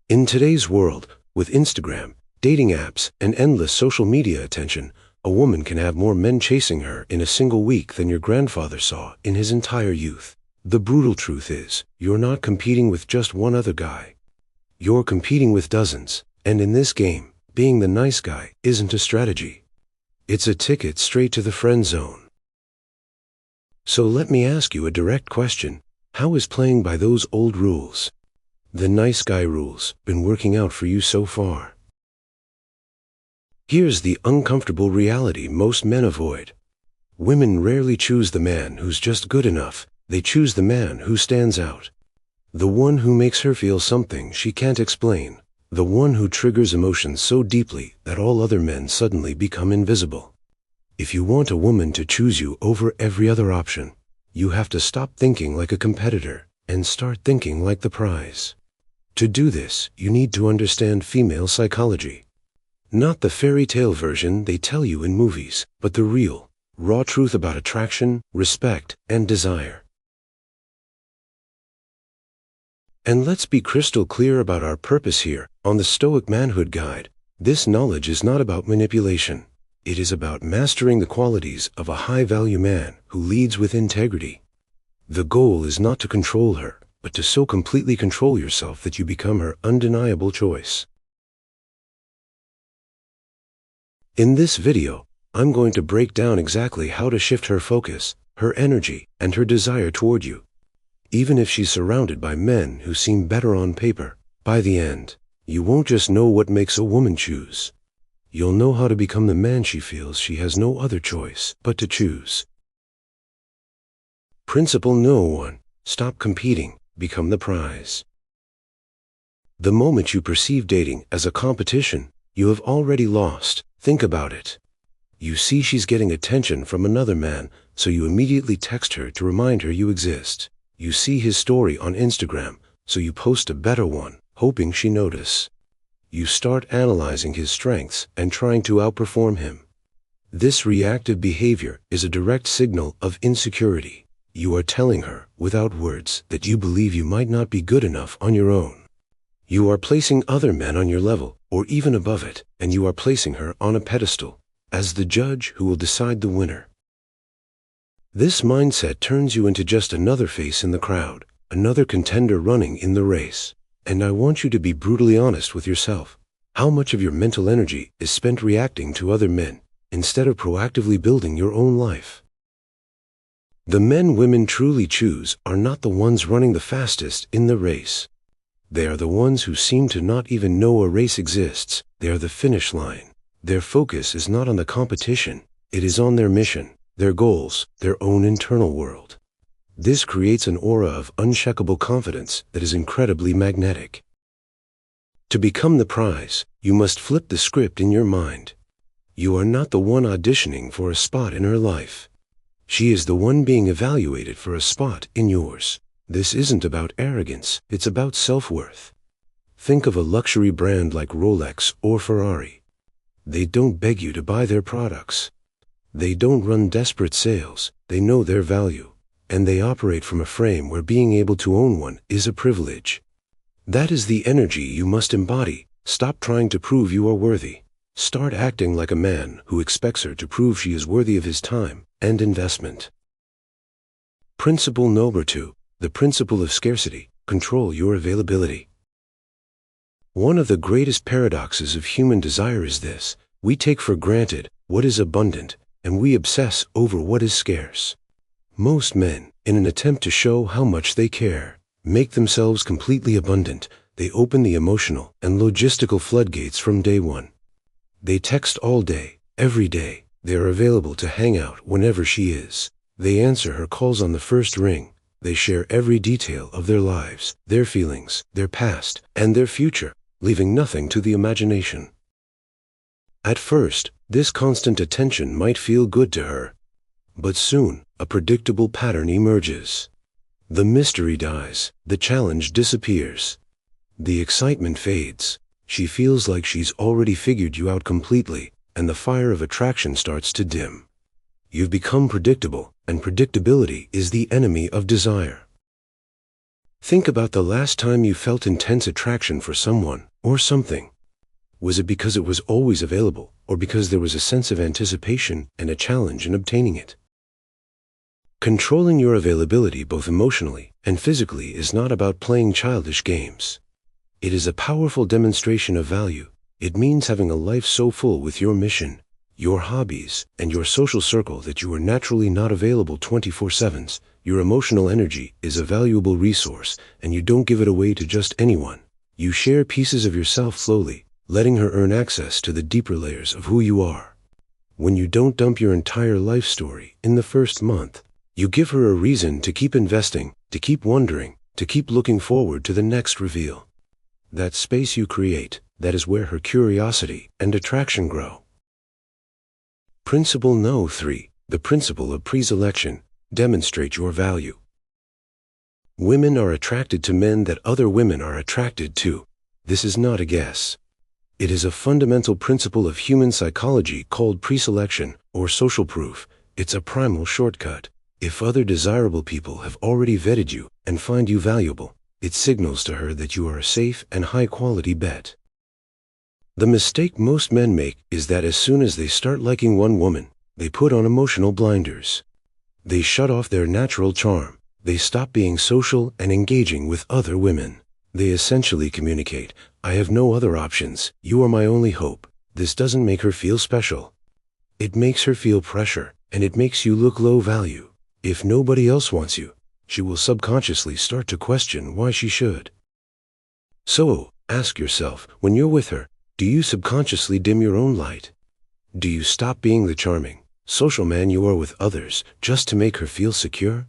In today's world, with Instagram, dating apps, and endless social media attention, a woman can have more men chasing her in a single week than your grandfather saw in his entire youth. The brutal truth is, you're not competing with just one other guy. You're competing with dozens, and in this game, being the nice guy isn't a strategy. It's a ticket straight to the friend zone. So let me ask you a direct question. How is playing by those old rules, the nice guy rules, been working out for you so far? Here's the uncomfortable reality most men avoid. Women rarely choose the man who's just good enough. They choose the man who stands out. The one who makes her feel something she can't explain. The one who triggers emotions so deeply that all other men suddenly become invisible. If you want a woman to choose you over every other option, you have to stop thinking like a competitor and start thinking like the prize. To do this, you need to understand female psychology. Not the fairy tale version they tell you in movies, but the real, raw truth about attraction, respect, and desire. And let's be crystal clear about our purpose here. On the Stoic Manhood Guide, this knowledge is not about manipulation. It is about mastering the qualities of a high-value man who leads with integrity. The goal is not to control her, but to so completely control yourself that you become her undeniable choice. In this video, I'm going to break down exactly how to shift her focus, her energy, and her desire toward you. Even if she's surrounded by men who seem better on paper, by the end, you won't just know what makes a woman choose. You'll know how to become the man she feels she has no other choice but to choose. Principle No. 1. Stop competing, become the prize. The moment you perceive dating as a competition, you have already lost. Think about it. You see she's getting attention from another man, so you immediately text her to remind her you exist. You see his story on Instagram, so you post a better one, hoping she notices. You start analyzing his strengths and trying to outperform him. This reactive behavior is a direct signal of insecurity. You are telling her, without words, that you believe you might not be good enough on your own. You are placing other men on your level, or even above it, and you are placing her on a pedestal, as the judge who will decide the winner. This mindset turns you into just another face in the crowd, another contender running in the race. And I want you to be brutally honest with yourself. How much of your mental energy is spent reacting to other men, instead of proactively building your own life? The men women truly choose are not the ones running the fastest in the race. They are the ones who seem to not even know a race exists. They are the finish line. Their focus is not on the competition. It is on their mission, their goals, their own internal world. This creates an aura of unshakable confidence that is incredibly magnetic. To become the prize, you must flip the script in your mind. You are not the one auditioning for a spot in her life. She is the one being evaluated for a spot in yours. This isn't about arrogance, it's about self-worth. Think of a luxury brand like Rolex or Ferrari. They don't beg you to buy their products. They don't run desperate sales, they know their value. And they operate from a frame where being able to own one is a privilege. That is the energy you must embody. Stop trying to prove you are worthy. Start acting like a man who expects her to prove she is worthy of his time and investment. Principle No. 2. The principle of scarcity. Control your availability. One of the greatest paradoxes of human desire is this: we take for granted what is abundant, and we obsess over what is scarce. Most men, in an attempt to show how much they care, make themselves completely abundant. They open the emotional and logistical floodgates from day one. They text all day, every day. They are available to hang out whenever she is. They answer her calls on the first ring. They share every detail of their lives, their feelings, their past, and their future, leaving nothing to the imagination. At first, this constant attention might feel good to her. But soon, a predictable pattern emerges. The mystery dies, the challenge disappears. The excitement fades. She feels like she's already figured you out completely, and the fire of attraction starts to dim. You've become predictable, and predictability is the enemy of desire. Think about the last time you felt intense attraction for someone or something. Was it because it was always available, or because there was a sense of anticipation and a challenge in obtaining it? Controlling your availability both emotionally and physically is not about playing childish games. It is a powerful demonstration of value. It means having a life so full with your mission, your hobbies, and your social circle that you are naturally not available 24/7. Your emotional energy is a valuable resource, and you don't give it away to just anyone. You share pieces of yourself slowly, letting her earn access to the deeper layers of who you are. When you don't dump your entire life story in the first month, you give her a reason to keep investing, to keep wondering, to keep looking forward to the next reveal. That space you create, that is where her curiosity and attraction grow. Principle No. 3. The principle of preselection. Demonstrate your value. Women are attracted to men that other women are attracted to. This is not a guess. It is a fundamental principle of human psychology called preselection, or social proof. It's a primal shortcut. If other desirable people have already vetted you and find you valuable, it signals to her that you are a safe and high-quality bet. The mistake most men make is that as soon as they start liking one woman, they put on emotional blinders. They shut off their natural charm. They stop being social and engaging with other women. They essentially communicate, "I have no other options. You are my only hope." This doesn't make her feel special. It makes her feel pressure, and it makes you look low value. If nobody else wants you, she will subconsciously start to question why she should. So, ask yourself, when you're with her, do you subconsciously dim your own light? Do you stop being the charming, social man you are with others just to make her feel secure?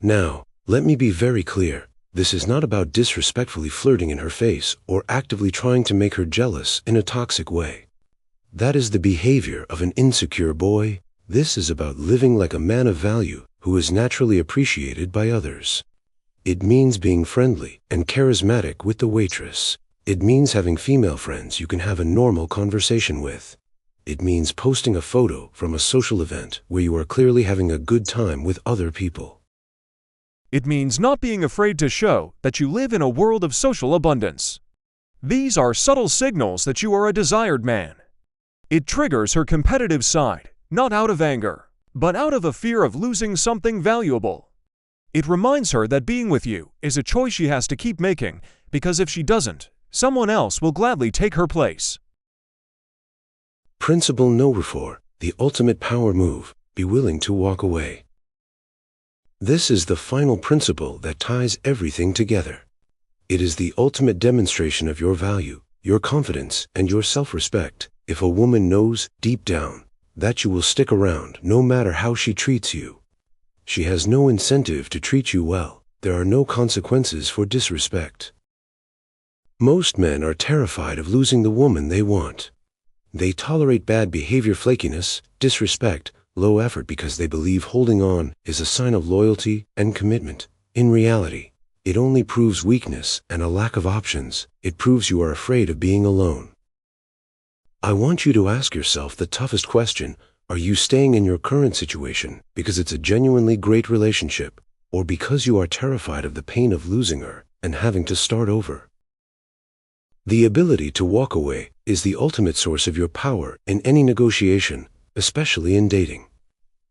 Now, let me be very clear. This is not about disrespectfully flirting in her face or actively trying to make her jealous in a toxic way. That is the behavior of an insecure boy. This is about living like a man of value who is naturally appreciated by others. It means being friendly and charismatic with the waitress. It means having female friends you can have a normal conversation with. It means posting a photo from a social event where you are clearly having a good time with other people. It means not being afraid to show that you live in a world of social abundance. These are subtle signals that you are a desired man. It triggers her competitive side, not out of anger, but out of a fear of losing something valuable. It reminds her that being with you is a choice she has to keep making, because if she doesn't, someone else will gladly take her place. Principle No. 4. The ultimate power move. Be willing to walk away. This is the final principle that ties everything together. It is the ultimate demonstration of your value, your confidence, and your self-respect. If a woman knows, deep down, that you will stick around no matter how she treats you, she has no incentive to treat you well. There are no consequences for disrespect. Most men are terrified of losing the woman they want. They tolerate bad behavior, flakiness, disrespect, low effort because they believe holding on is a sign of loyalty and commitment. In reality, it only proves weakness and a lack of options. It proves you are afraid of being alone. I want you to ask yourself the toughest question. Are you staying in your current situation because it's a genuinely great relationship, or because you are terrified of the pain of losing her and having to start over? The ability to walk away is the ultimate source of your power in any negotiation, especially in dating.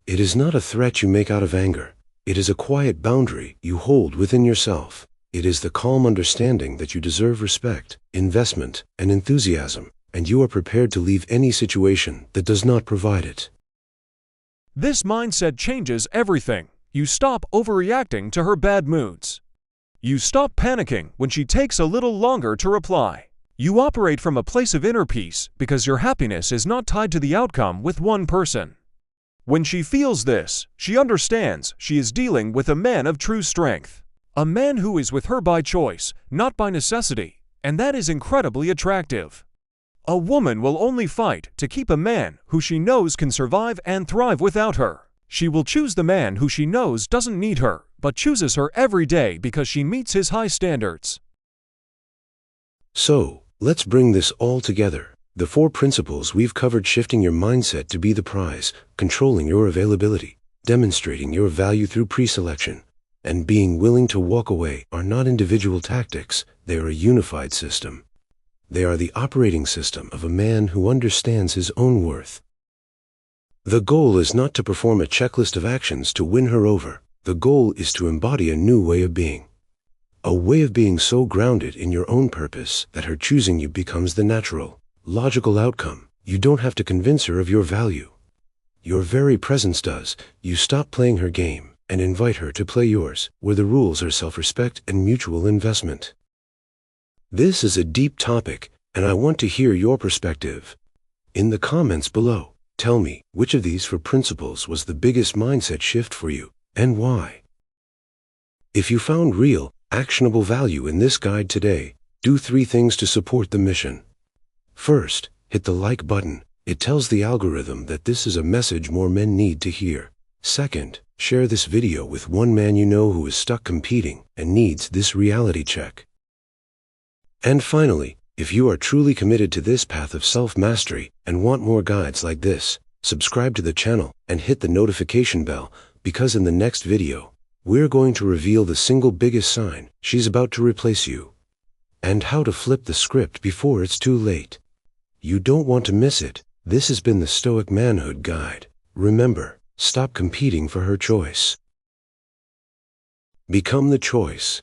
It is not a threat you make out of anger. It is a quiet boundary you hold within yourself. It is the calm understanding that you deserve respect, investment, and enthusiasm, and you are prepared to leave any situation that does not provide it. This mindset changes everything. You stop overreacting to her bad moods. You stop panicking when she takes a little longer to reply. You operate from a place of inner peace because your happiness is not tied to the outcome with one person. When she feels this, she understands she is dealing with a man of true strength. A man who is with her by choice, not by necessity, and that is incredibly attractive. A woman will only fight to keep a man who she knows can survive and thrive without her. She will choose the man who she knows doesn't need her, but chooses her every day because she meets his high standards. So, let's bring this all together. The 4 principles we've covered: shifting your mindset to be the prize, controlling your availability, demonstrating your value through preselection, and being willing to walk away are not individual tactics, they are a unified system. They are the operating system of a man who understands his own worth. The goal is not to perform a checklist of actions to win her over. The goal is to embody a new way of being. A way of being so grounded in your own purpose that her choosing you becomes the natural, logical outcome. You don't have to convince her of your value. Your very presence does. You stop playing her game and invite her to play yours, where the rules are self-respect and mutual investment. This is a deep topic, and I want to hear your perspective. In the comments below, tell me which of these 4 principles was the biggest mindset shift for you, and why. If you found real, actionable value in this guide today, do 3 things to support the mission. First, hit the like button. It tells the algorithm that this is a message more men need to hear. Second, share this video with one man you know who is stuck competing and needs this reality check. And finally, if you are truly committed to this path of self-mastery and want more guides like this, subscribe to the channel and hit the notification bell, because in the next video, we're going to reveal the single biggest sign she's about to replace you, and how to flip the script before it's too late. You don't want to miss it. This has been the Stoic Manhood Guide. Remember, stop competing for her choice. Become the choice.